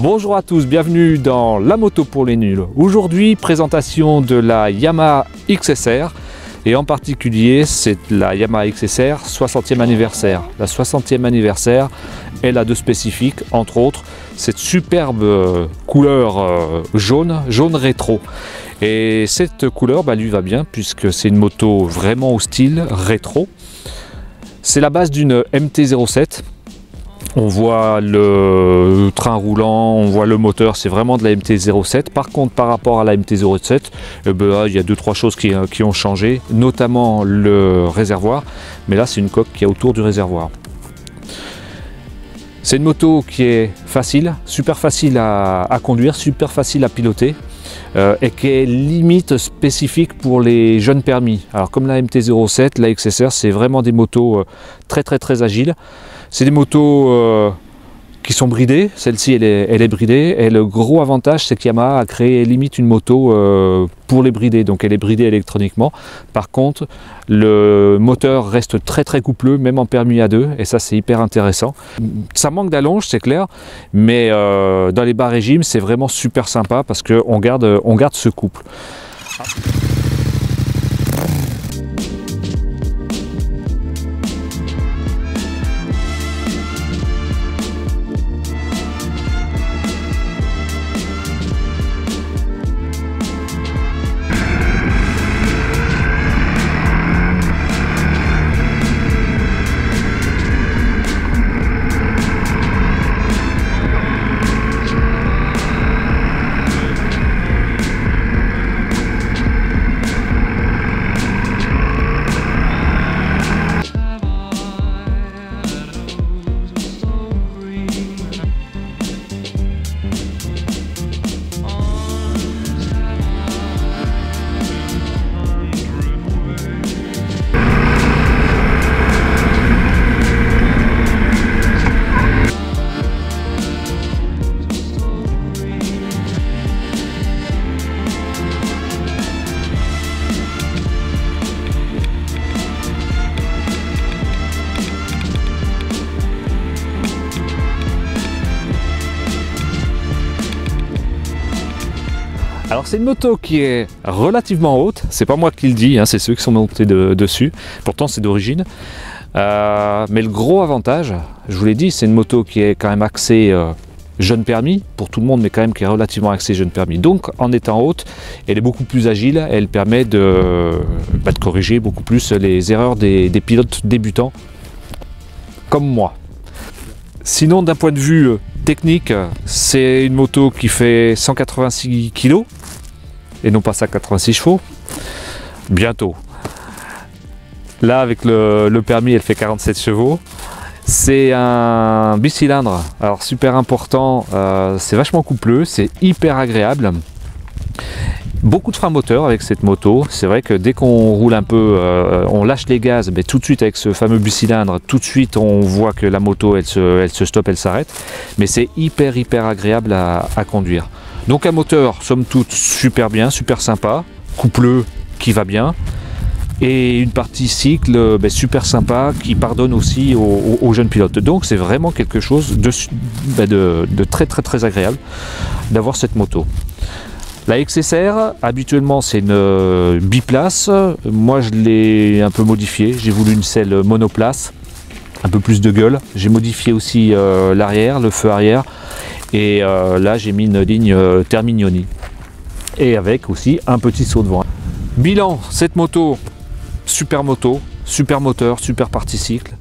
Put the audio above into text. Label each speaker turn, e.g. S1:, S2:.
S1: Bonjour à tous, bienvenue dans La Moto pour les nuls. Aujourd'hui, présentation de la Yamaha XSR et en particulier c'est la Yamaha XSR 60e anniversaire. La 60e anniversaire, elle a de spécifiques, entre autres cette superbe couleur jaune rétro. Et cette couleur lui va bien puisque c'est une moto vraiment au style rétro. C'est la base d'une MT-07. On voit le train roulant, on voit le moteur, c'est vraiment de la MT-07. Par contre, par rapport à la MT-07, il y a 2-3 choses qui ont changé, notamment le réservoir. Mais là, c'est une coque qui est autour du réservoir. C'est une moto qui est facile, super facile à conduire, super facile à piloter. Et qui est limite spécifique pour les jeunes permis. Alors comme la MT-07, la XSR, c'est vraiment des motos très agiles. C'est des motos qui sont bridées, celle-ci elle est bridée, et le gros avantage c'est que Yamaha a créé limite une moto pour les brider, donc elle est bridée électroniquement. Par contre, le moteur reste très coupleux, même en permis A2, et ça c'est hyper intéressant. Ça manque d'allonge, c'est clair, mais dans les bas régimes c'est vraiment super sympa parce qu'on garde ce couple. Alors c'est une moto qui est relativement haute, c'est pas moi qui le dis, c'est ceux qui sont montés dessus, pourtant c'est d'origine. Mais le gros avantage, je vous l'ai dit, c'est une moto qui est quand même axée jeune permis, pour tout le monde, mais quand même qui est relativement axée jeune permis. Donc en étant haute, elle est beaucoup plus agile, elle permet de corriger beaucoup plus les erreurs des pilotes débutants, comme moi. Sinon d'un point de vue technique, c'est une moto qui fait 186 kg et non pas 186 chevaux, bientôt. Là avec le permis elle fait 47 chevaux. C'est un bicylindre, alors super important, c'est vachement coupleux, c'est hyper agréable. Beaucoup de freins moteurs avec cette moto, c'est vrai que dès qu'on roule un peu, on lâche les gaz, mais tout de suite avec ce fameux bicylindre, tout de suite on voit que la moto elle se stoppe, elle s'arrête, mais c'est hyper agréable à conduire. Donc un moteur somme toute super bien, super sympa, coupleux qui va bien, et une partie cycle super sympa qui pardonne aussi aux jeunes pilotes. Donc c'est vraiment quelque chose de très agréable d'avoir cette moto. La XSR, habituellement c'est une biplace, moi je l'ai un peu modifiée, j'ai voulu une selle monoplace, un peu plus de gueule, j'ai modifié aussi l'arrière, le feu arrière, et là j'ai mis une ligne Terminioni, et avec aussi un petit saut de vent. Bilan, cette moto, super moteur, super partie cycle,